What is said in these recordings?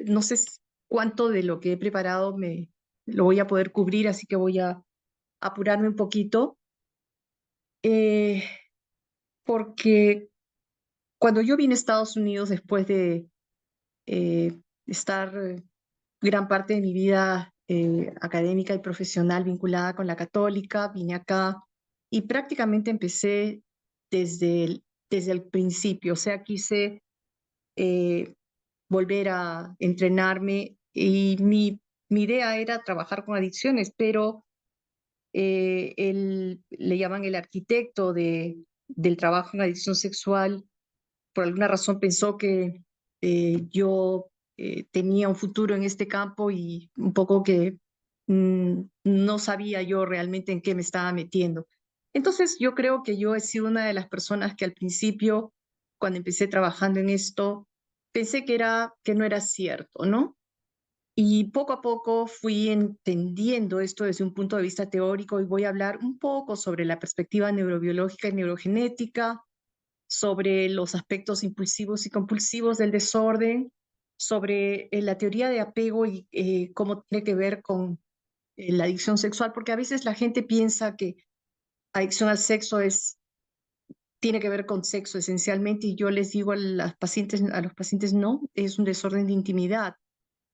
no sé cuánto de lo que he preparado lo voy a poder cubrir, así que voy a apurarme un poquito, eh, porque cuando yo vine a Estados Unidos después de estar gran parte de mi vida académica y profesional vinculada con la católica, vine acá y prácticamente empecé desde el principio, o sea, quise eh, volver a entrenarme y mi idea era trabajar con adicciones, pero él le llaman el arquitecto del trabajo en adicción sexual, por alguna razón pensó que yo tenía un futuro en este campo y un poco que no sabía yo realmente en qué me estaba metiendo. Entonces yo creo que yo he sido una de las personas que al principio, cuando empecé trabajando en esto, pensé que no era cierto, ¿no? Y poco a poco fui entendiendo esto desde un punto de vista teórico y voy a hablar un poco sobre la perspectiva neurobiológica y neurogenética, sobre los aspectos impulsivos y compulsivos del desorden, sobre la teoría de apego y cómo tiene que ver con la adicción sexual, porque a veces la gente piensa que adicción al sexo tiene que ver con sexo esencialmente y yo les digo a los pacientes no, es un desorden de intimidad,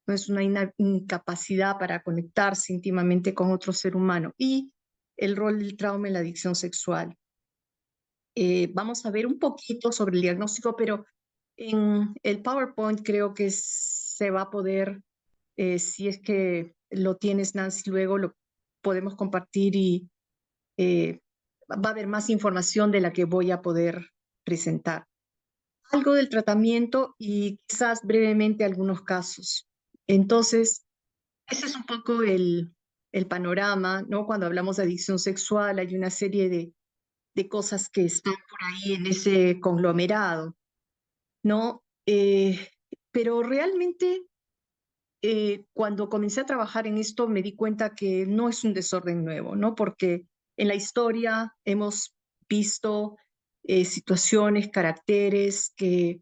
no es una incapacidad para conectarse íntimamente con otro ser humano. Y el rol del trauma en la adicción sexual. Vamos a ver un poquito sobre el diagnóstico, pero en el PowerPoint creo que se va a poder, si es que lo tienes, Nancy, luego lo podemos compartir y eh, va a haber más información de la que voy a poder presentar. Algo del tratamiento y quizás brevemente algunos casos. Entonces, ese es un poco el panorama, ¿no? Cuando hablamos de adicción sexual, hay una serie de cosas que están por ahí en ese conglomerado, ¿no? Pero realmente cuando comencé a trabajar en esto me di cuenta que no es un desorden nuevo, ¿no? Porque en la historia hemos visto situaciones, caracteres que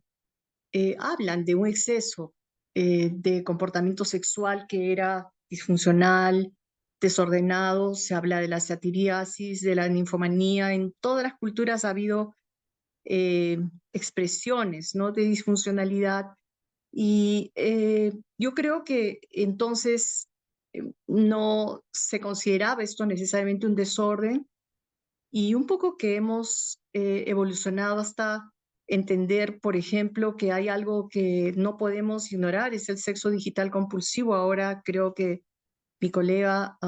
hablan de un exceso de comportamiento sexual que era disfuncional, desordenado, se habla de la satiriasis, de la ninfomanía, en todas las culturas ha habido eh, expresiones, ¿no? De disfuncionalidad. Y yo creo que entonces no se consideraba esto necesariamente un desorden y un poco que hemos evolucionado hasta entender, por ejemplo, que hay algo que no podemos ignorar, es el sexo digital compulsivo. Ahora creo que mi colega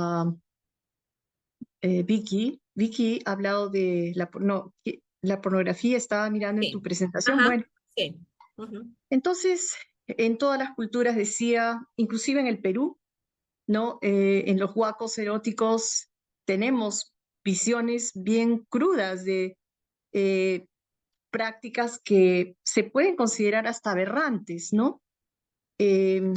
Vicky ha hablado de la pornografía, estaba mirando en tu Sí. presentación. Ajá, Bueno, sí. Ujú. entonces, en todas las culturas decía, inclusive en el Perú, ¿no? En los huacos eróticos tenemos visiones bien crudas de eh, prácticas que se pueden considerar hasta aberrantes, ¿no? Eh,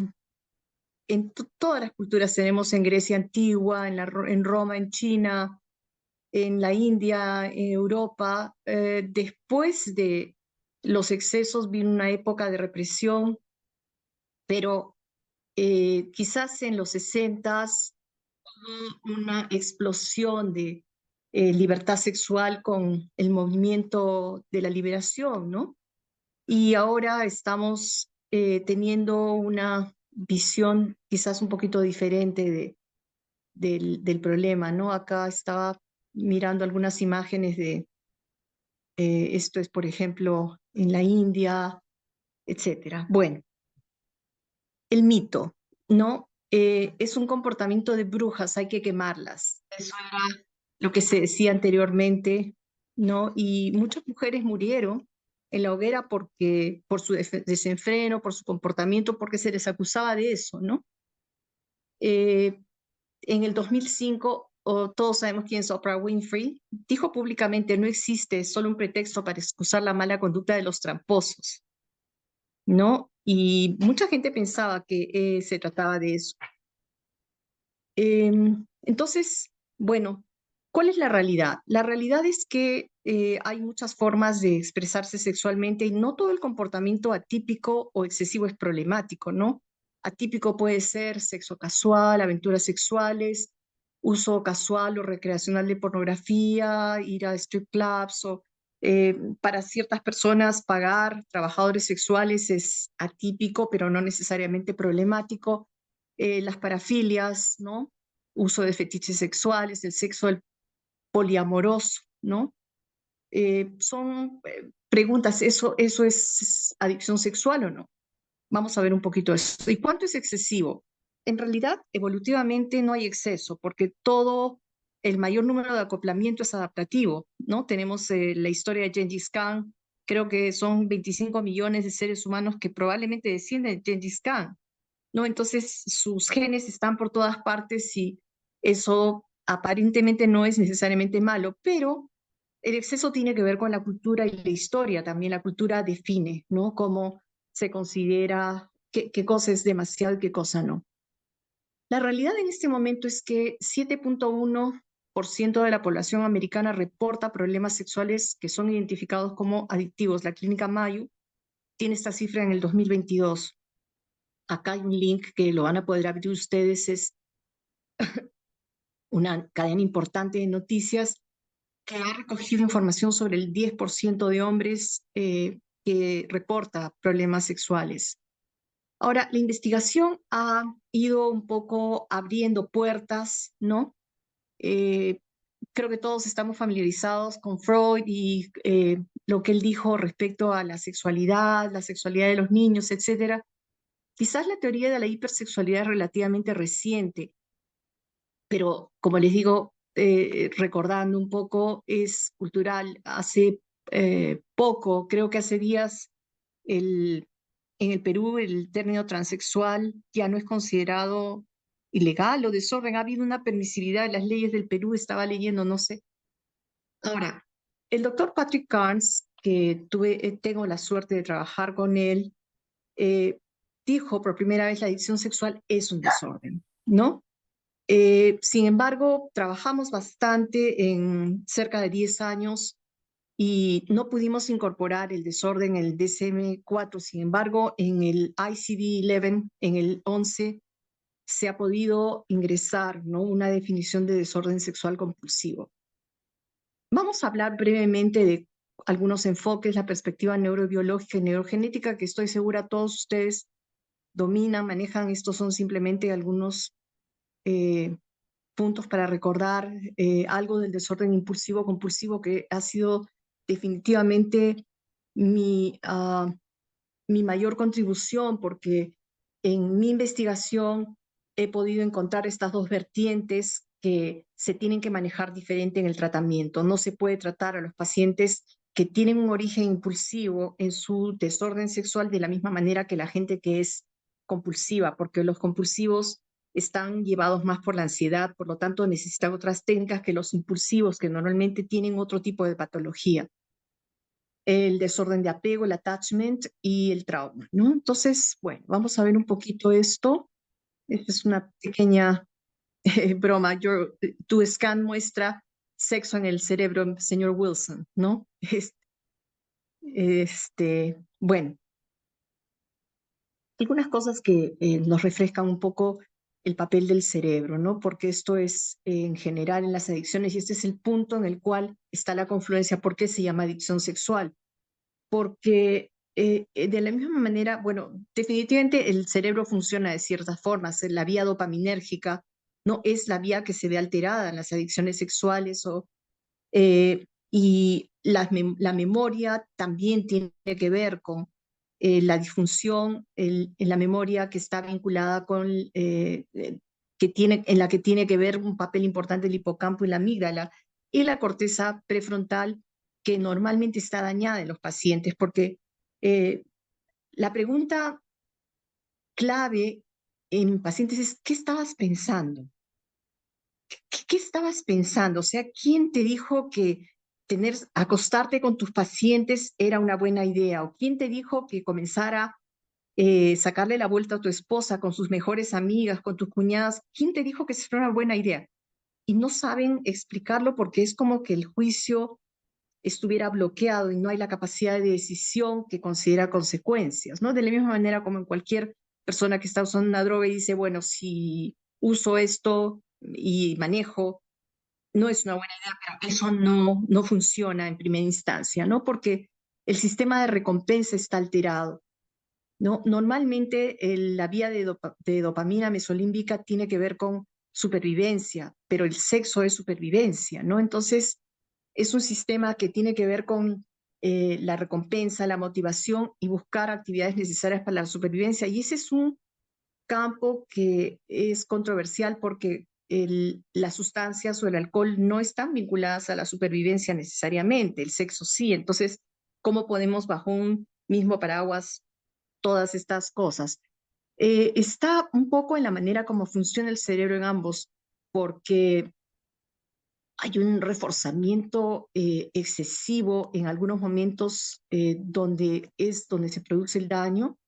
en todas las culturas tenemos en Grecia antigua, en Roma, en China, en la India, en Europa. Después de los excesos vino una época de represión, pero quizás en los 60 hubo una explosión de libertad sexual con el movimiento de la liberación, ¿no? Y ahora estamos teniendo una visión quizás un poquito diferente del problema, ¿no? Acá estaba mirando algunas imágenes de esto es, por ejemplo, en la India, etcétera. Bueno, el mito, ¿no? Es un comportamiento de brujas, hay que quemarlas. Eso era lo que se decía anteriormente, ¿no? Y muchas mujeres murieron en la hoguera por su desenfreno, por su comportamiento, porque se les acusaba de eso, ¿no? Eh, en el 2005, todos sabemos quién es Oprah Winfrey, dijo públicamente, no existe solo un pretexto para excusar la mala conducta de los tramposos, ¿no? Y mucha gente pensaba que se trataba de eso. Entonces, bueno, ¿cuál es la realidad? La realidad es que hay muchas formas de expresarse sexualmente y no todo el comportamiento atípico o excesivo es problemático, ¿no? Atípico puede ser sexo casual, aventuras sexuales, uso casual o recreacional de pornografía, ir a strip clubs o para ciertas personas pagar trabajadores sexuales es atípico, pero no necesariamente problemático. Las parafilias, ¿no? Uso de fetiches sexuales, el sexo poliamoroso, ¿no? Son preguntas, ¿eso es adicción sexual o no? Vamos a ver un poquito eso. ¿Y cuánto es excesivo? En realidad, evolutivamente no hay exceso, porque el mayor número de acoplamiento es adaptativo, ¿no? Tenemos la historia de Gengis Khan, creo que son 25 millones de seres humanos que probablemente descienden de Gengis Khan, ¿no? Entonces, sus genes están por todas partes y eso aparentemente no es necesariamente malo, pero el exceso tiene que ver con la cultura y la historia también. La cultura define, ¿no? Cómo se considera qué cosa es demasiado y qué cosa no. La realidad en este momento es que 7.1% de la población americana reporta problemas sexuales que son identificados como adictivos. La clínica Mayo tiene esta cifra en el 2022. Acá hay un link que lo van a poder abrir ustedes, es una cadena importante de noticias que ha recogido información sobre el 10% de hombres que reporta problemas sexuales. Ahora, la investigación ha ido un poco abriendo puertas, ¿no? Eh, Creo que todos estamos familiarizados con Freud y lo que él dijo respecto a la sexualidad de los niños, etcétera. Quizás la teoría de la hipersexualidad es relativamente reciente, pero como les digo, recordando un poco, es cultural. Hace poco, creo que hace días, el, en el Perú el término transexual ya no es considerado ilegal o desorden. Ha habido una permisividad en las leyes del Perú, estaba leyendo, no sé. Ahora, el doctor Patrick Carnes, que tengo la suerte de trabajar con él, eh, dijo por primera vez la adicción sexual es un desorden, ¿no? Sin embargo, trabajamos bastante en cerca de 10 años y no pudimos incorporar el desorden en el DSM-4. Sin embargo, en el ICD-11, en el 11, se ha podido ingresar, ¿no?, una definición de desorden sexual compulsivo. Vamos a hablar brevemente de algunos enfoques, la perspectiva neurobiológica y neurogenética, que estoy segura todos ustedes dominan, manejan. Estos son simplemente algunos puntos para recordar algo del desorden impulsivo compulsivo, que ha sido definitivamente mi mayor contribución, porque en mi investigación he podido encontrar estas dos vertientes que se tienen que manejar diferente en el tratamiento. No se puede tratar a los pacientes que tienen un origen impulsivo en su desorden sexual de la misma manera que la gente que es compulsiva, porque los compulsivos están llevados más por la ansiedad, por lo tanto necesitan otras técnicas que los impulsivos, que normalmente tienen otro tipo de patología: el desorden de apego, el attachment y el trauma, ¿no? Entonces, bueno, vamos a ver un poquito esto. Esta es una pequeña broma. Tu scan muestra sexo en el cerebro, señor Wilson, ¿no? Bueno, algunas cosas que nos refrescan un poco el papel del cerebro, ¿no? Porque esto es en general en las adicciones, y este es el punto en el cual está la confluencia. ¿Por qué se llama adicción sexual? Porque de la misma manera, bueno, definitivamente el cerebro funciona de ciertas formas. La vía dopaminérgica no es la vía que se ve alterada en las adicciones sexuales, y la memoria también tiene que ver con la disfunción en la memoria, que está vinculada con, en la que tiene que ver un papel importante el hipocampo y la amígdala, y la corteza prefrontal, que normalmente está dañada en los pacientes, porque eh, la pregunta clave en pacientes es: ¿qué estabas pensando? ¿Qué estabas pensando? O sea, ¿quién te dijo que acostarte con tus pacientes era una buena idea? ¿O quién te dijo que comenzara sacarle la vuelta a tu esposa con sus mejores amigas, con tus cuñadas? ¿Quién te dijo que eso era una buena idea? Y no saben explicarlo, porque es como que el juicio estuviera bloqueado y no hay la capacidad de decisión que considera consecuencias, ¿no? De la misma manera como en cualquier persona que está usando una droga y dice, bueno, si uso esto y manejo, no es una buena idea, pero eso no funciona en primera instancia, ¿no? Porque el sistema de recompensa está alterado, ¿no? Normalmente la vía de dopamina mesolímbica tiene que ver con supervivencia, pero el sexo es supervivencia, ¿no? Entonces, es un sistema que tiene que ver con la recompensa, la motivación y buscar actividades necesarias para la supervivencia. Y ese es un campo que es controversial porque las sustancias o el alcohol no están vinculadas a la supervivencia necesariamente, el sexo sí. Entonces, ¿cómo podemos bajo un mismo paraguas todas estas cosas? Está un poco en la manera como funciona el cerebro en ambos, porque hay un reforzamiento excesivo en algunos momentos donde se produce el daño,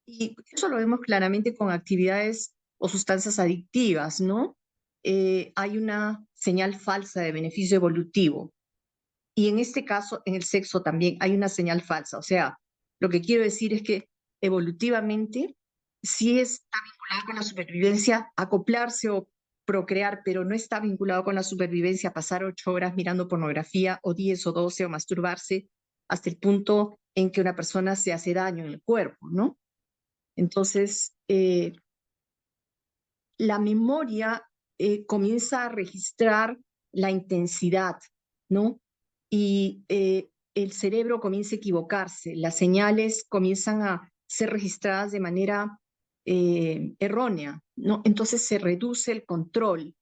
y eso lo vemos claramente con actividades o sustancias adictivas, ¿no? Hay una señal falsa de beneficio evolutivo, y en este caso, en el sexo también hay una señal falsa. O sea, lo que quiero decir es que evolutivamente sí está vinculado con la supervivencia, acoplarse o procrear, pero no está vinculado con la supervivencia, pasar 8 horas mirando pornografía o 10 o 12 o masturbarse hasta el punto en que una persona se hace daño en el cuerpo, ¿no? Entonces, la memoria comienza a registrar la intensidad, ¿no? Y el cerebro comienza a equivocarse, las señales comienzan a ser registradas de manera errónea, ¿no? Entonces se reduce el control,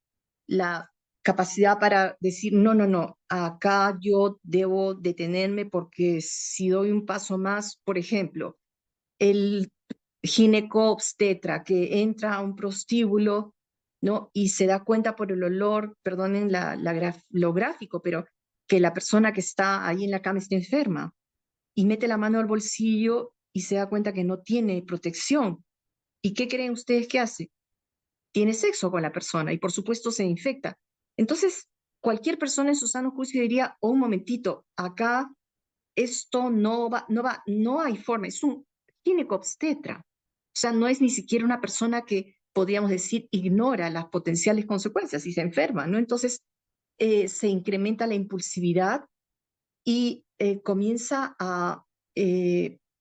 la capacidad para decir, no, no, no, acá yo debo detenerme porque si doy un paso más, por ejemplo, el ginecobstetra que entra a un prostíbulo, ¿no? Y se da cuenta por el olor, perdonen lo gráfico, pero que la persona que está ahí en la cama está enferma, y mete la mano al bolsillo y se da cuenta que no tiene protección. ¿Y qué creen ustedes que hace? Tiene sexo con la persona y por supuesto se infecta. Entonces, cualquier persona en su sano juicio diría, oh, un momentito, acá esto no hay forma, es un ginecobstetra. O sea, no es ni siquiera una persona que, podríamos decir, ignora las potenciales consecuencias y se enferma, ¿no? Entonces, se incrementa la impulsividad y comienza a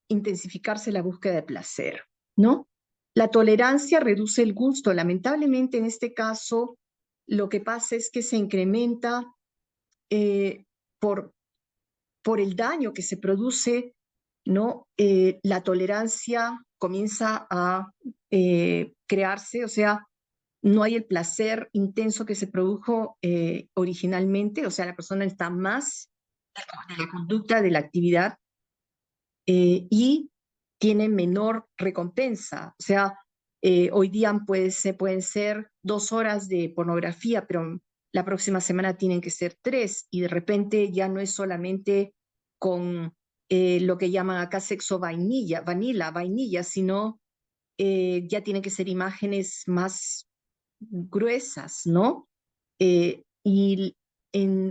intensificarse la búsqueda de placer, ¿no? La tolerancia reduce el gusto. Lamentablemente, en este caso, lo que pasa es que se incrementa eh, por el daño que se produce, ¿no? La tolerancia comienza a crearse, o sea, no hay el placer intenso que se produjo originalmente, o sea, la persona está más de la conducta, de la actividad, y tiene menor recompensa. O sea, hoy día pueden ser 2 horas de pornografía, pero la próxima semana tienen que ser 3, y de repente ya no es solamente con lo que llaman acá sexo vainilla, sino ya tienen que ser imágenes más gruesas, ¿no? Y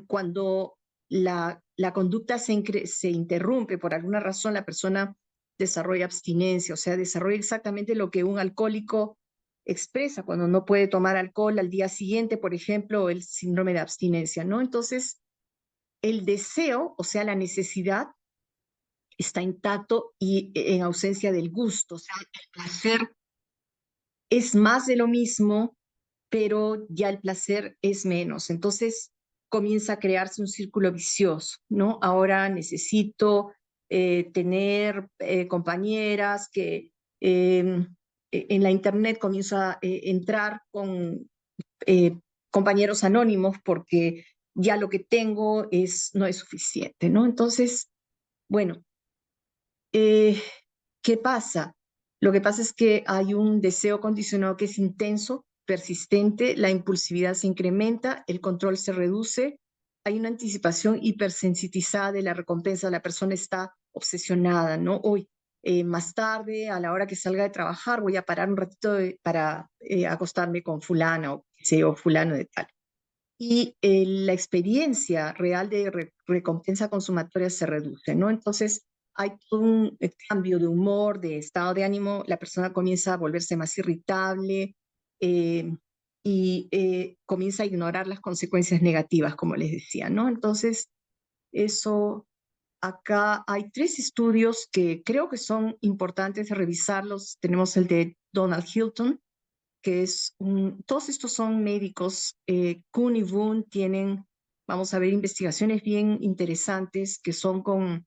cuando la conducta se interrumpe por alguna razón, la persona desarrolla abstinencia, o sea, desarrolla exactamente lo que un alcohólico expresa cuando no puede tomar alcohol al día siguiente, por ejemplo, el síndrome de abstinencia, ¿no? Entonces, el deseo, o sea, la necesidad, está intacto y en ausencia del gusto, o sea, el placer es más de lo mismo, pero ya el placer es menos. Entonces comienza a crearse un círculo vicioso, ¿no? Ahora necesito tener compañeras que en la internet comienzo a entrar con eh, compañeros anónimos porque ya lo que tengo no es suficiente, ¿no? Entonces, bueno, eh, ¿qué pasa? Lo que pasa es que hay un deseo condicionado que es intenso, persistente, la impulsividad se incrementa, el control se reduce, hay una anticipación hipersensitizada de la recompensa, la persona está obsesionada, ¿no? Hoy, más tarde, a la hora que salga de trabajar, voy a parar un ratito para acostarme con fulana o, qué sé yo, fulano de tal. Y la experiencia real de recompensa consumatoria se reduce, ¿no? Entonces, hay todo un cambio de humor, de estado de ánimo, la persona comienza a volverse más irritable y comienza a ignorar las consecuencias negativas, como les decía, ¿no? Entonces, eso, acá hay 3 estudios que creo que son importantes de revisarlos. Tenemos el de Donald Hilton, que todos estos son médicos. Kuhn y Boone tienen, vamos a ver, investigaciones bien interesantes que son con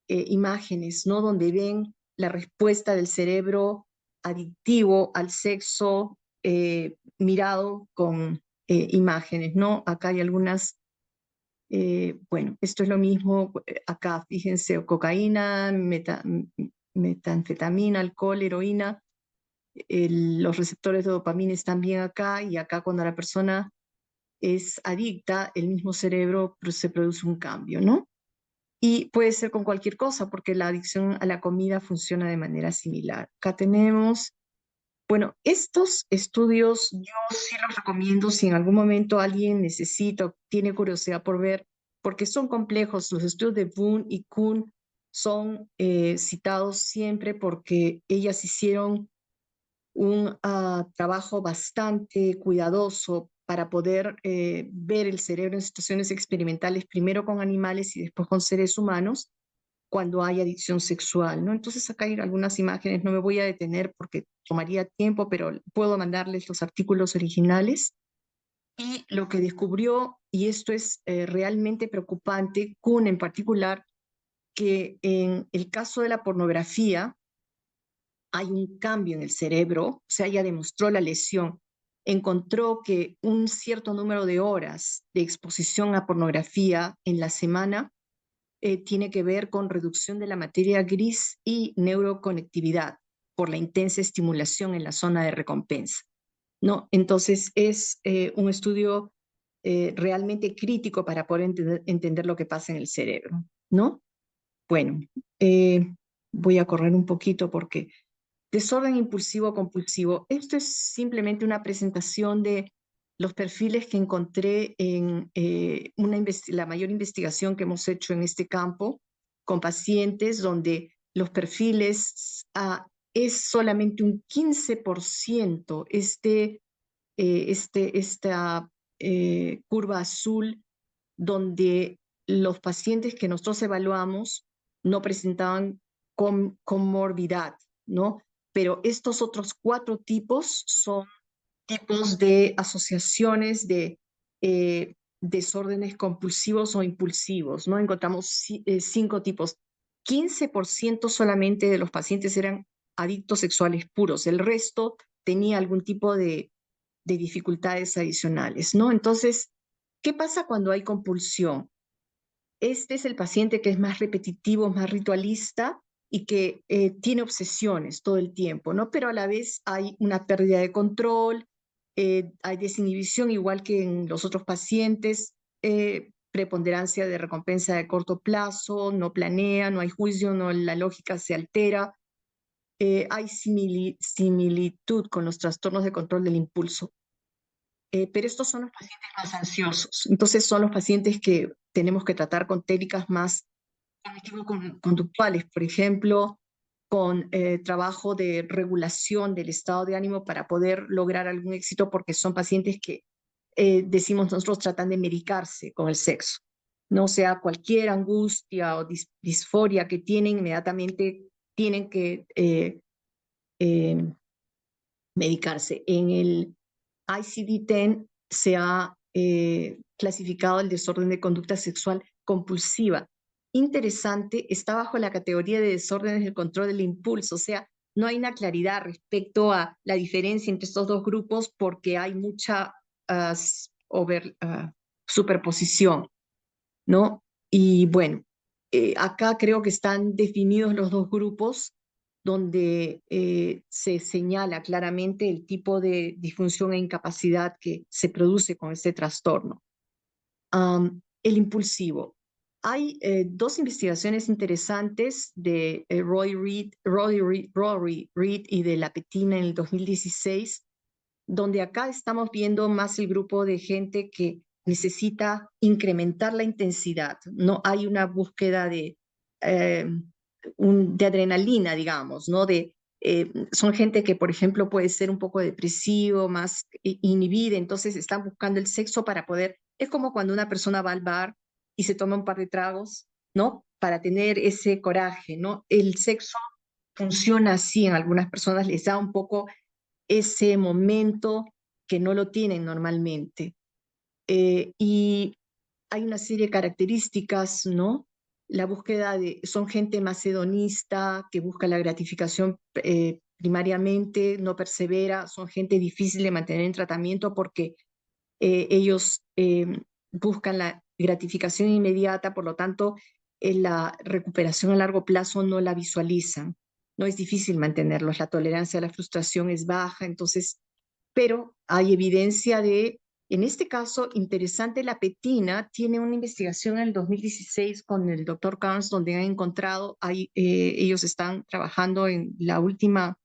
imágenes, ¿no? Donde ven la respuesta del cerebro adictivo al sexo mirado con imágenes, ¿no? Acá hay algunas, bueno, esto es lo mismo, acá fíjense, cocaína, metanfetamina, alcohol, heroína, los receptores de dopamina están bien acá, y acá cuando la persona es adicta, el mismo cerebro se produce un cambio, ¿no? Y puede ser con cualquier cosa, porque la adicción a la comida funciona de manera similar. Acá tenemos, bueno, estos estudios yo sí los recomiendo si en algún momento alguien necesita o tiene curiosidad por ver, porque son complejos. Los estudios de Boone y Kuhn son citados siempre porque ellas hicieron un trabajo bastante cuidadoso para poder ver el cerebro en situaciones experimentales, primero con animales y después con seres humanos, cuando hay adicción sexual, ¿no? Entonces acá hay algunas imágenes, no me voy a detener porque tomaría tiempo, pero puedo mandarles los artículos originales. Y lo que descubrió, y esto es realmente preocupante, Kuhn en particular, que en el caso de la pornografía, hay un cambio en el cerebro, o sea, ya demostró la lesión. Encontró que un cierto número de horas de exposición a pornografía en la semana tiene que ver con reducción de la materia gris y neuroconectividad por la intensa estimulación en la zona de recompensa, ¿no? Entonces es un estudio realmente crítico para poder entender lo que pasa en el cerebro, ¿no? Bueno, voy a correr un poquito porque desorden impulsivo compulsivo. Esto es simplemente una presentación de los perfiles que encontré en la mayor investigación que hemos hecho en este campo con pacientes, donde los perfiles es solamente un 15%. Esta curva azul, donde los pacientes que nosotros evaluamos no presentaban comorbidad, ¿no? Pero estos otros 4 tipos son tipos de asociaciones de desórdenes compulsivos o impulsivos, ¿no? Encontramos 5 tipos. 15% solamente de los pacientes eran adictos sexuales puros, el resto tenía algún tipo de dificultades adicionales, ¿no? Entonces, ¿qué pasa cuando hay compulsión? Este es el paciente que es más repetitivo, más ritualista y que tiene obsesiones todo el tiempo, ¿no? Pero a la vez hay una pérdida de control, hay desinhibición, igual que en los otros pacientes, preponderancia de recompensa de corto plazo, no planea, no hay juicio, no, la lógica se altera, hay similitud con los trastornos de control del impulso. Pero estos son los pacientes más ansiosos. Entonces son los pacientes que tenemos que tratar con técnicas más cognitivo-conductuales, por ejemplo, con trabajo de regulación del estado de ánimo para poder lograr algún éxito, porque son pacientes que, decimos nosotros, tratan de medicarse con el sexo. No sea cualquier angustia o disforia que tienen, inmediatamente tienen que eh, medicarse. En el ICD-10 se ha clasificado el desorden de conducta sexual compulsiva. Interesante, está bajo la categoría de desórdenes del control del impulso, o sea, no hay una claridad respecto a la diferencia entre estos dos grupos porque hay mucha superposición, ¿no? Y bueno, acá creo que están definidos los dos grupos, donde se señala claramente el tipo de disfunción e incapacidad que se produce con este trastorno. El impulsivo. Hay 2 investigaciones interesantes de Rory Reed y de Lapetina en el 2016, donde acá estamos viendo más el grupo de gente que necesita incrementar la intensidad. No hay una búsqueda de de adrenalina, digamos, ¿no? Son gente que, por ejemplo, puede ser un poco depresivo, más inhibida, entonces están buscando el sexo para poder, es como cuando una persona va al bar y se toma un par de tragos, ¿no? Para tener ese coraje, ¿no? El sexo funciona así en algunas personas, les da un poco ese momento que no lo tienen normalmente. Y hay una serie de características, ¿no? La búsqueda son gente más hedonista, que busca la gratificación primariamente, no persevera, son gente difícil de mantener en tratamiento porque ellos buscan la gratificación inmediata, por lo tanto, la recuperación a largo plazo no la visualizan. No es difícil mantenerlos, la tolerancia a la frustración es baja, entonces, pero hay evidencia en este caso, interesante, la petina tiene una investigación en el 2016 con el doctor Carnes, donde han encontrado, ellos están trabajando en la última,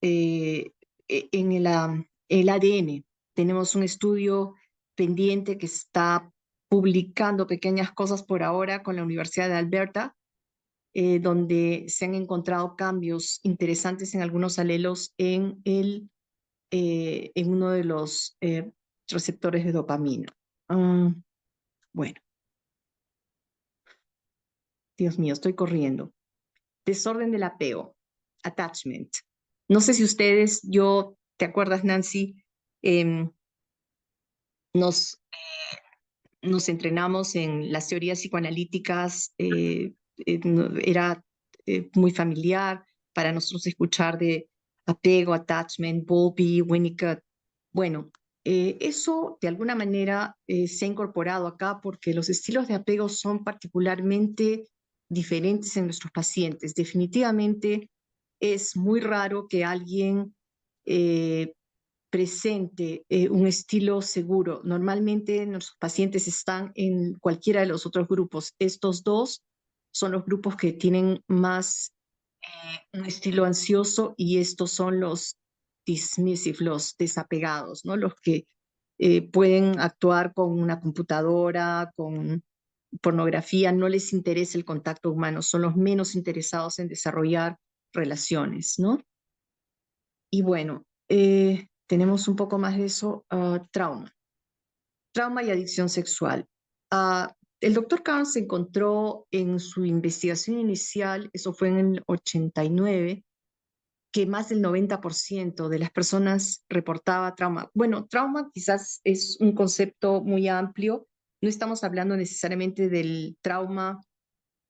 en el ADN. Tenemos un estudio pendiente que está publicando pequeñas cosas por ahora con la Universidad de Alberta, donde se han encontrado cambios interesantes en algunos alelos en uno de los receptores de dopamina. Bueno, Dios mío, estoy corriendo. Desorden del apego, attachment. No sé si ustedes, ¿te acuerdas, Nancy? Em, nos, nos entrenamos en las teorías psicoanalíticas, era muy familiar para nosotros escuchar de apego, attachment, Bowlby, Winnicott. Bueno, eso de alguna manera se ha incorporado acá porque los estilos de apego son particularmente diferentes en nuestros pacientes. Definitivamente es muy raro que alguien eh, presente un estilo seguro. Normalmente nuestros pacientes están en cualquiera de los otros grupos. Estos dos son los grupos que tienen más un estilo ansioso y estos son los dismissive, los desapegados, ¿no? Los que pueden actuar con una computadora, con pornografía, no les interesa el contacto humano, son los menos interesados en desarrollar relaciones, ¿no? Y bueno, tenemos un poco más de eso, trauma y adicción sexual. El doctor Carnes encontró en su investigación inicial, eso fue en el 89, que más del 90% de las personas reportaba trauma. Bueno, trauma quizás es un concepto muy amplio, no estamos hablando necesariamente del trauma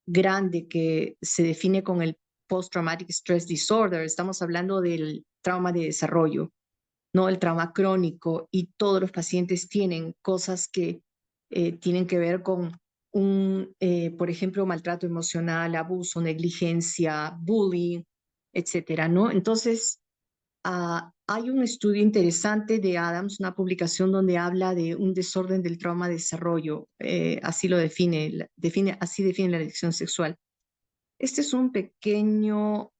grande que se define con el Post-Traumatic Stress Disorder, estamos hablando del trauma de desarrollo, ¿no? El trauma crónico, y todos los pacientes tienen cosas que tienen que ver con por ejemplo, maltrato emocional, abuso, negligencia, bullying, etcétera, ¿no? Entonces, hay un estudio interesante de Adams, una publicación donde habla de un desorden del trauma de desarrollo, así lo así define la adicción sexual. Este es un pequeño,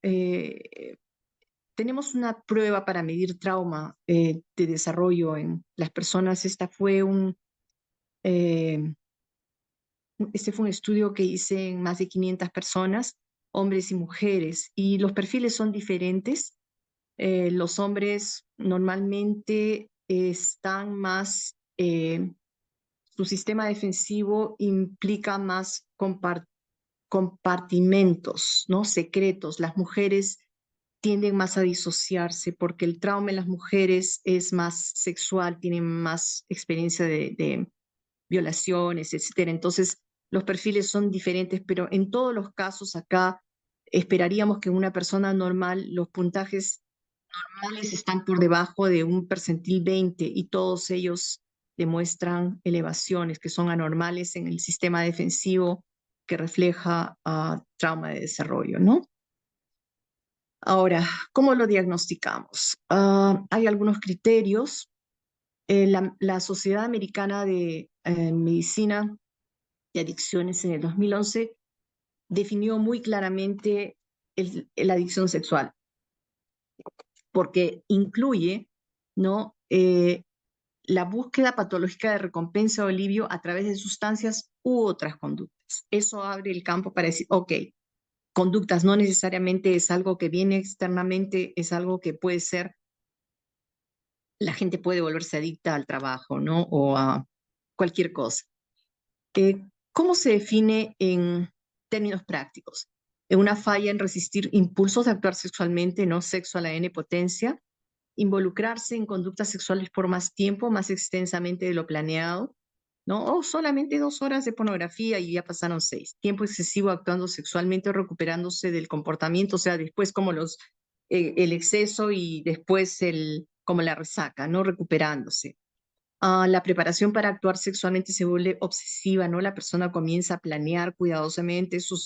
tenemos una prueba para medir trauma de desarrollo en las personas. Eh, este fue un estudio que hice en más de 500 personas, hombres y mujeres, y los perfiles son diferentes. Los hombres normalmente están más, su sistema defensivo implica más compartimentos, ¿no? Secretos. Las mujeres tienden más a disociarse porque el trauma en las mujeres es más sexual, tienen más experiencia de violaciones, etcétera. Entonces, los perfiles son diferentes, pero en todos los casos acá esperaríamos que en una persona normal los puntajes normales están por debajo de un percentil 20 y todos ellos demuestran elevaciones que son anormales en el sistema defensivo que refleja trauma de desarrollo, ¿no? Ahora, ¿cómo lo diagnosticamos? Hay algunos criterios. La Sociedad Americana de Medicina de Adicciones en el 2011 definió muy claramente la adicción sexual, porque incluye, ¿no? La búsqueda patológica de recompensa o alivio a través de sustancias u otras conductas. Eso abre el campo para decir, ok, conductas, no necesariamente es algo que viene externamente, es algo que puede ser, la gente puede volverse adicta al trabajo, ¿no? O a cualquier cosa. ¿Cómo se define en términos prácticos? Una falla en resistir impulsos de actuar sexualmente, no sexo a la N potencia, involucrarse en conductas sexuales por más tiempo, más extensamente de lo planeado, ¿no? O solamente 2 horas de pornografía y ya pasaron 6. Tiempo excesivo actuando sexualmente o recuperándose del comportamiento, o sea, después como el exceso y después como la resaca, ¿no? Recuperándose. La preparación para actuar sexualmente se vuelve obsesiva, ¿no? La persona comienza a planear cuidadosamente su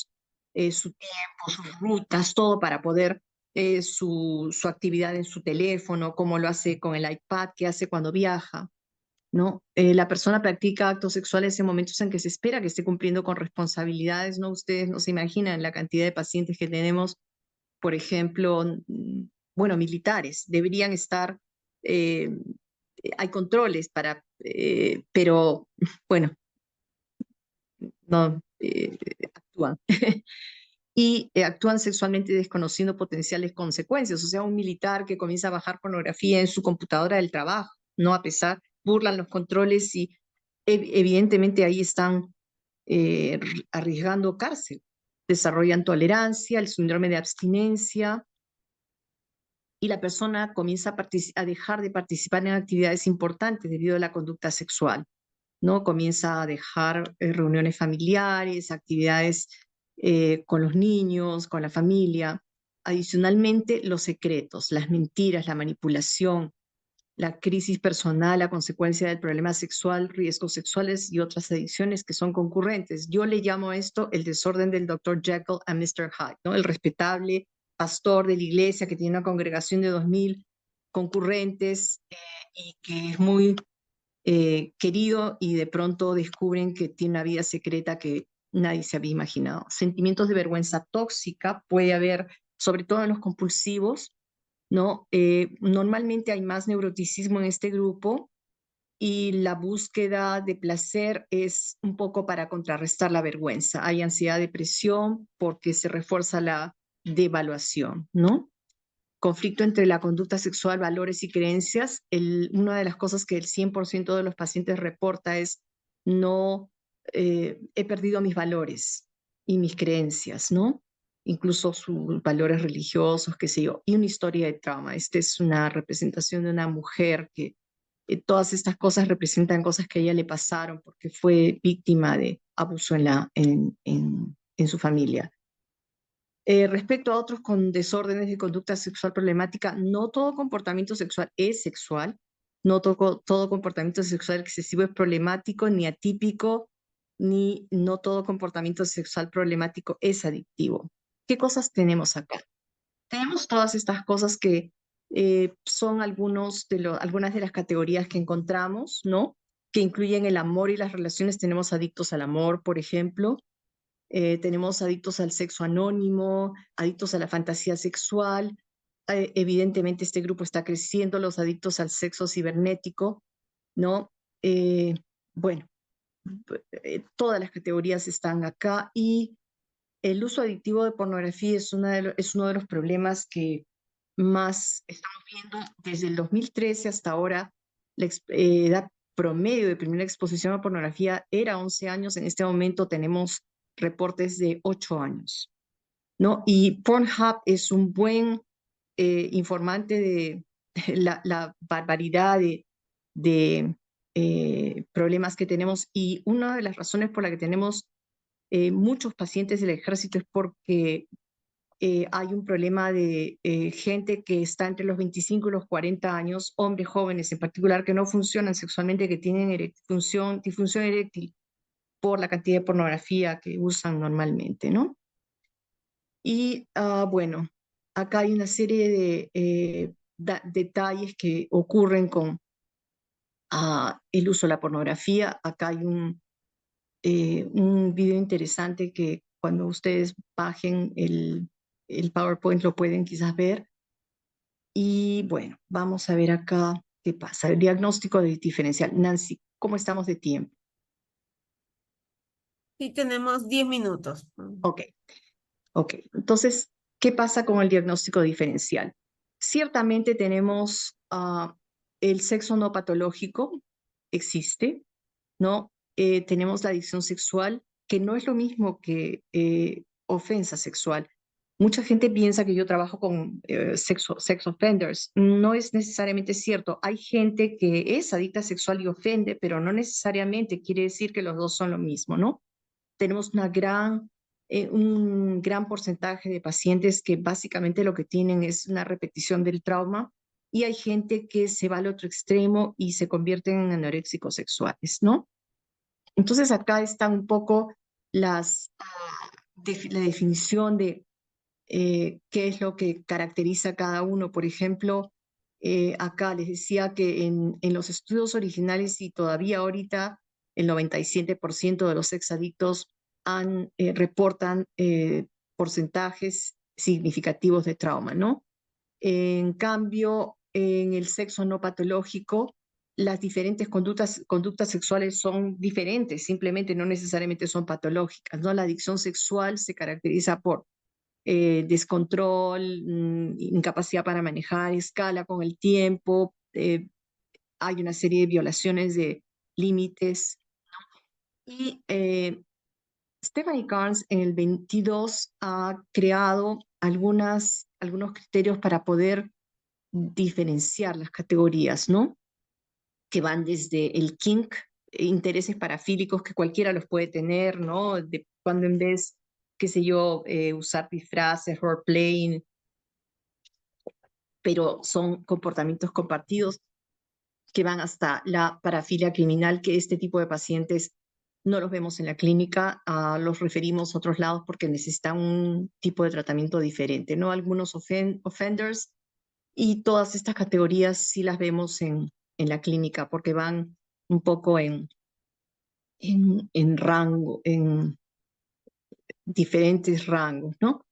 tiempo, sus rutas, todo para poder su actividad en su teléfono, cómo lo hace con el iPad, qué hace cuando viaja, ¿no? La persona practica actos sexuales en momentos en que se espera que esté cumpliendo con responsabilidades, ¿no? Ustedes no se imaginan la cantidad de pacientes que tenemos, por ejemplo, bueno, militares, deberían estar, hay controles pero bueno, no actúan. Y actúan sexualmente desconociendo potenciales consecuencias. O sea, un militar que comienza a bajar pornografía en su computadora del trabajo, no a pesar, burlan los controles y evidentemente ahí están arriesgando cárcel. Desarrollan tolerancia, el síndrome de abstinencia, y la persona comienza a dejar de participar en actividades importantes debido a la conducta sexual, ¿no? Comienza a dejar reuniones familiares, actividades con los niños, con la familia. Adicionalmente, los secretos, las mentiras, la manipulación, la crisis personal a consecuencia del problema sexual, riesgos sexuales y otras adicciones que son concurrentes. Yo le llamo a esto el desorden del Dr. Jekyll and Mr. Hyde, ¿no? El respetable pastor de la iglesia que tiene una congregación de 2000 concurrentes y que es muy querido, y de pronto descubren que tiene una vida secreta que nadie se había imaginado. Sentimientos de vergüenza tóxica puede haber, sobre todo en los compulsivos, ¿no? Normalmente hay más neuroticismo en este grupo y la búsqueda de placer es un poco para contrarrestar la vergüenza. Hay ansiedad, depresión porque se refuerza la devaluación, ¿no? Conflicto entre la conducta sexual, valores y creencias. Una de las cosas que el 100% de los pacientes reporta es: no, he perdido mis valores y mis creencias, ¿no? Incluso sus valores religiosos, qué sé yo, y una historia de trauma. Esta es una representación de una mujer que todas estas cosas representan cosas que a ella le pasaron porque fue víctima de abuso en su familia. Respecto a otros con desórdenes de conducta sexual problemática, no todo comportamiento sexual es sexual, no todo comportamiento sexual excesivo es problemático, ni atípico, ni no todo comportamiento sexual problemático es adictivo. ¿Qué cosas tenemos acá? Tenemos todas estas cosas que son algunas de las categorías que encontramos, ¿no? Que incluyen el amor y las relaciones. Tenemos adictos al amor, por ejemplo. Tenemos adictos al sexo anónimo, adictos a la fantasía sexual. Evidentemente este grupo está creciendo, los adictos al sexo cibernético, ¿no? Eh, bueno, todas las categorías están acá, y el uso adictivo de pornografía es uno de los problemas que más estamos viendo desde el 2013 hasta ahora. La edad promedio de primera exposición a pornografía era 11 años, en este momento tenemos reportes de 8 años, ¿no? Y Pornhub es un buen informante de la barbaridad de problemas que tenemos, y una de las razones por la que tenemos muchos pacientes del ejército es porque hay un problema de gente que está entre los 25 y los 40 años, hombres jóvenes en particular, que no funcionan sexualmente, que tienen disfunción eréctil por la cantidad de pornografía que usan normalmente, ¿no? Y bueno, acá hay una serie de detalles que ocurren con el uso de la pornografía. Acá hay un video interesante que cuando ustedes bajen el PowerPoint lo pueden quizás ver. Y bueno, vamos a ver acá qué pasa. El diagnóstico de diferencial. Nancy, ¿cómo estamos de tiempo? Sí, tenemos 10 minutos. Ok. Ok, entonces, ¿qué pasa con el diagnóstico diferencial? Ciertamente tenemos el sexo no patológico, existe, ¿no? Tenemos la adicción sexual, que no es lo mismo que ofensa sexual. Mucha gente piensa que yo trabajo con sex offenders. No es necesariamente cierto. Hay gente que es adicta sexual y ofende, pero no necesariamente quiere decir que los dos son lo mismo, ¿no? Tenemos un gran porcentaje de pacientes que básicamente lo que tienen es una repetición del trauma y hay gente que se va al otro extremo y se convierten en anoréxicos sexuales, ¿no? Entonces acá está un poco la definición de qué es lo que caracteriza a cada uno. Por ejemplo, acá les decía que en los estudios originales y todavía ahorita el 97% de los exadictos reportan porcentajes significativos de trauma, ¿no? En cambio, en el sexo no patológico, las diferentes conductas sexuales son diferentes, simplemente no necesariamente son patológicas, ¿no? La adicción sexual se caracteriza por descontrol, incapacidad para manejar, escala con el tiempo, hay una serie de violaciones de límites. Y Stephanie Carnes en el 22 ha creado algunos criterios para poder diferenciar las categorías, ¿no? Que van desde el kink, intereses parafílicos que cualquiera los puede tener, ¿no? De cuando en vez, qué sé yo, usar disfraces, roleplaying, pero son comportamientos compartidos que van hasta la parafilia criminal, que este tipo de pacientes no los vemos en la clínica, los referimos a otros lados porque necesitan un tipo de tratamiento diferente, ¿no? Algunos offenders y todas estas categorías sí las vemos en la clínica porque van un poco en rango, en diferentes rangos, ¿no?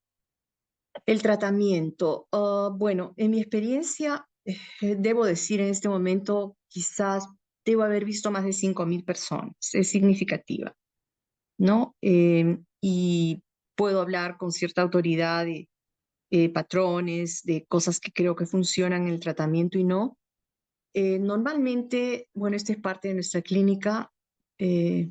El tratamiento. Bueno, en mi experiencia, debo decir en este momento, quizás debo haber visto más de 5.000 personas. Es significativa, ¿no? Y puedo hablar con cierta autoridad de patrones, de cosas que creo que funcionan en el tratamiento y no. Normalmente, bueno, esta es parte de nuestra clínica. eh,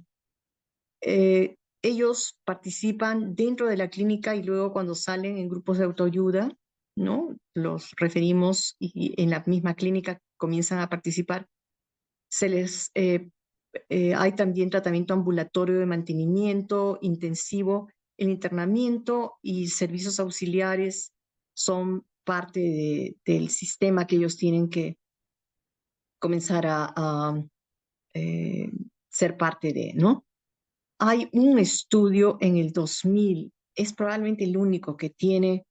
Ellos participan dentro de la clínica y luego cuando salen en grupos de autoayuda, ¿no? Los referimos y en la misma clínica comienzan a participar. Hay también tratamiento ambulatorio de mantenimiento intensivo. El internamiento y servicios auxiliares son parte del sistema que ellos tienen que comenzar a ser parte de, ¿no? Hay un estudio en el 2000, es probablemente el único que tiene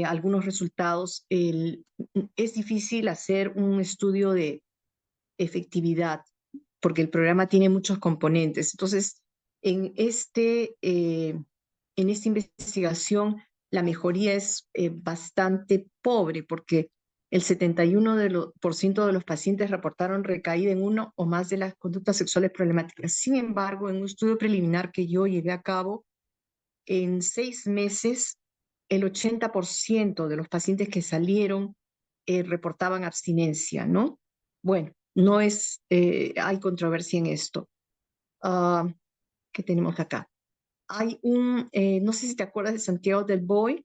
algunos resultados. Es difícil hacer un estudio de efectividad porque el programa tiene muchos componentes. Entonces, en esta investigación, la mejoría es bastante pobre porque el 71% de los pacientes reportaron recaída en uno o más de las conductas sexuales problemáticas. Sin embargo, en un estudio preliminar que yo llevé a cabo, en 6 meses, el 80% de los pacientes que salieron reportaban abstinencia, ¿no? Bueno, no es, hay controversia en esto. Ah, ¿Qué tenemos acá? Hay no sé si te acuerdas de Santiago del Boy,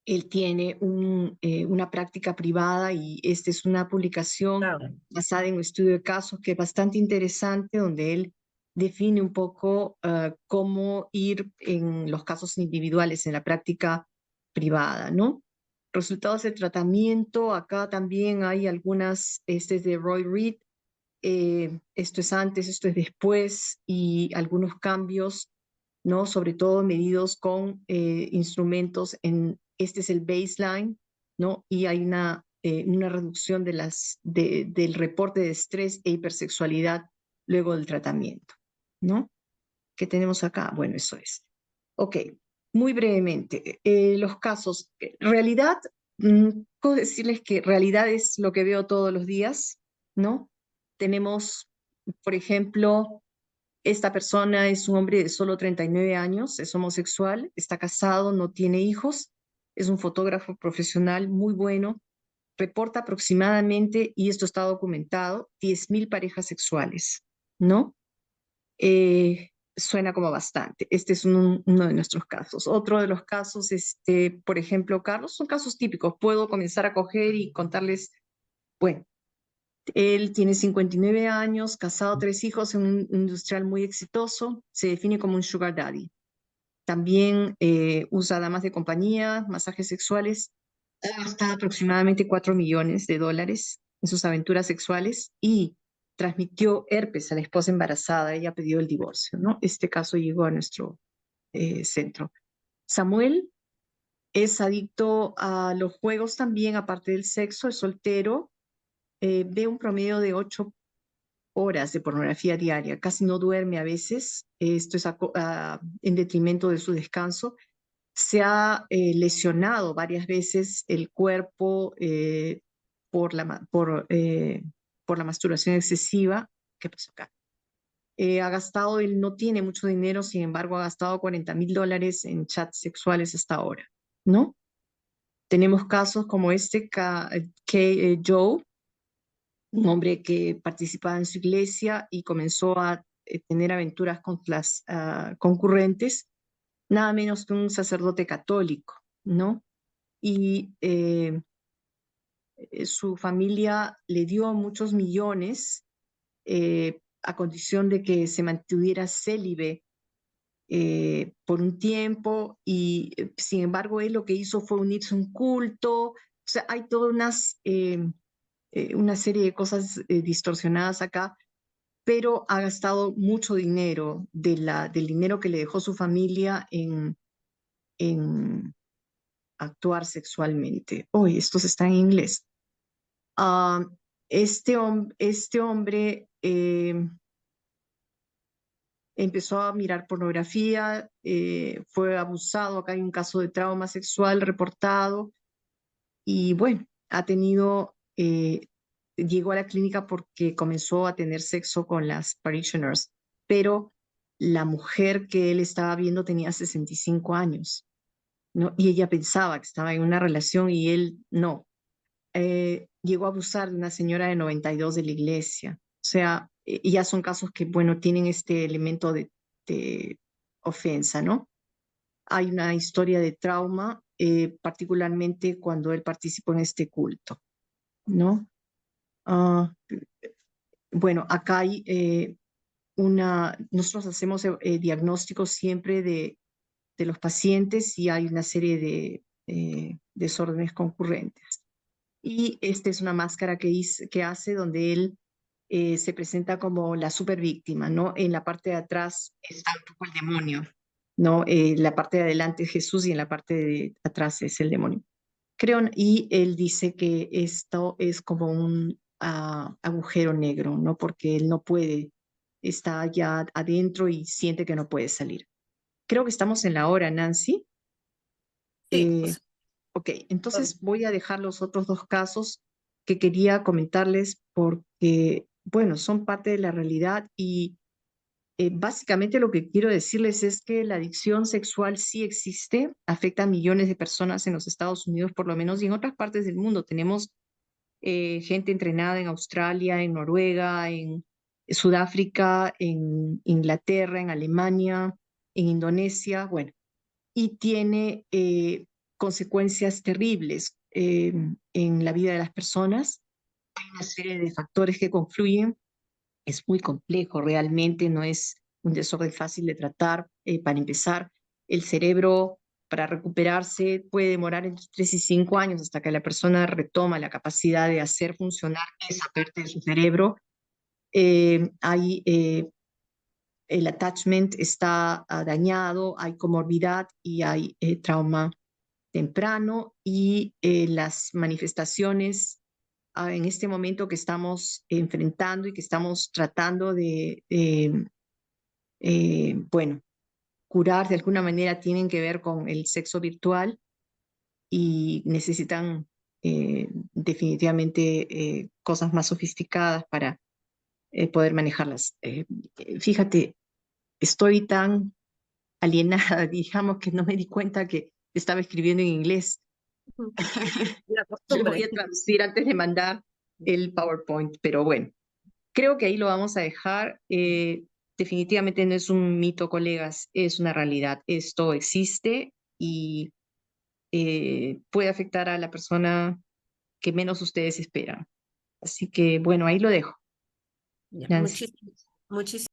él tiene una práctica privada y esta es una publicación basada en un estudio de casos que es bastante interesante, donde él define un poco cómo ir en los casos individuales, en la práctica privada, ¿no? Resultados del tratamiento, acá también hay este es de Roy Reed, esto es antes, esto es después y algunos cambios, ¿no? Sobre todo medidos con instrumentos este es el baseline, ¿no? Y hay una reducción del reporte de estrés e hipersexualidad luego del tratamiento, ¿no? ¿Qué tenemos acá? Bueno, eso es. Ok, muy brevemente, los casos. Realidad, puedo decirles que realidad es lo que veo todos los días, ¿no? Tenemos, por ejemplo, Esta persona es un hombre de solo 39 años, es homosexual, está casado, no tiene hijos, es un fotógrafo profesional muy bueno, reporta aproximadamente, y esto está documentado, 10.000 parejas sexuales, ¿no? Suena como bastante. Este es uno de nuestros casos. Otro de los casos, por ejemplo, Carlos, son casos típicos. Puedo comenzar a coger y contarles, bueno, él tiene 59 años, casado, 3 hijos, en un industrial muy exitoso, se define como un sugar daddy. También usa damas de compañía, masajes sexuales, ha gastado aproximadamente 4 millones de dólares en sus aventuras sexuales y transmitió herpes a la esposa embarazada. Ella pidió el divorcio, ¿no? Este caso llegó a nuestro centro. Samuel es adicto a los juegos también, aparte del sexo, es soltero, ve un promedio de 8 horas de pornografía diaria, casi no duerme a veces, esto es en detrimento de su descanso. Se ha lesionado varias veces el cuerpo por la masturbación excesiva. ¿Qué pasó acá? Ha gastado, él no tiene mucho dinero, sin embargo, ha gastado $40.000 en chats sexuales hasta ahora, ¿no? Tenemos casos como Joe, un hombre que participaba en su iglesia y comenzó a tener aventuras con las concurrentes, nada menos que un sacerdote católico, ¿no? Y su familia le dio muchos millones a condición de que se mantuviera célibe por un tiempo y sin embargo él lo que hizo fue unirse a un culto. O sea, hay toda una serie de cosas distorsionadas acá, pero ha gastado mucho dinero del dinero que le dejó su familia en actuar sexualmente. Hoy estos están en inglés. Ah, este hombre empezó a mirar pornografía, fue abusado, acá hay un caso de trauma sexual reportado y bueno, llegó a la clínica porque comenzó a tener sexo con las parishioners, pero la mujer que él estaba viendo tenía 65 años, ¿no? Y ella pensaba que estaba en una relación y él no. Llegó a abusar de una señora de 92 de la iglesia. O sea, y ya son casos que, bueno, tienen este elemento de ofensa, ¿no? Hay una historia de trauma, particularmente cuando él participó en este culto, ¿no? Ah, bueno, acá hay nosotros hacemos diagnósticos siempre de los pacientes y hay una serie de desórdenes concurrentes. Y esta es una máscara que hace donde él se presenta como la supervíctima, ¿no? En la parte de atrás está un poco el demonio, ¿no? La parte de adelante es Jesús y en la parte de atrás es el demonio. Y él dice que esto es como un agujero negro, ¿no? Porque él no puede, está ya adentro y siente que no puede salir. Creo que estamos en la hora, Nancy. Sí, Eh, pues, Ok, entonces voy a dejar los otros dos casos que quería comentarles porque, bueno, son parte de la realidad y básicamente lo que quiero decirles es que la adicción sexual sí existe, afecta a millones de personas en los Estados Unidos por lo menos y en otras partes del mundo. Tenemos gente entrenada en Australia, en Noruega, en Sudáfrica, en Inglaterra, en Alemania, en Indonesia, bueno, y tiene consecuencias terribles en la vida de las personas. Hay una serie de factores que confluyen. Es muy complejo, realmente no es un desorden fácil de tratar. Para empezar, el cerebro para recuperarse puede demorar entre 3 y 5 años hasta que la persona retoma la capacidad de hacer funcionar esa parte de su cerebro. El attachment está dañado, hay comorbidad y hay trauma temprano y las manifestaciones en este momento que estamos enfrentando y que estamos tratando bueno, curar de alguna manera tienen que ver con el sexo virtual y necesitan definitivamente cosas más sofisticadas para poder manejarlas. Fíjate, estoy tan alienada, digamos, que no me di cuenta que estaba escribiendo en inglés. Ujú. La Le voy costumbre. a traducir antes de mandar el PowerPoint, pero bueno, creo que ahí lo vamos a dejar. Definitivamente no es un mito, colegas, es una realidad. Esto existe y puede afectar a la persona que menos ustedes esperan. Así que bueno, ahí lo dejo, Ya, Nancy. muchísimas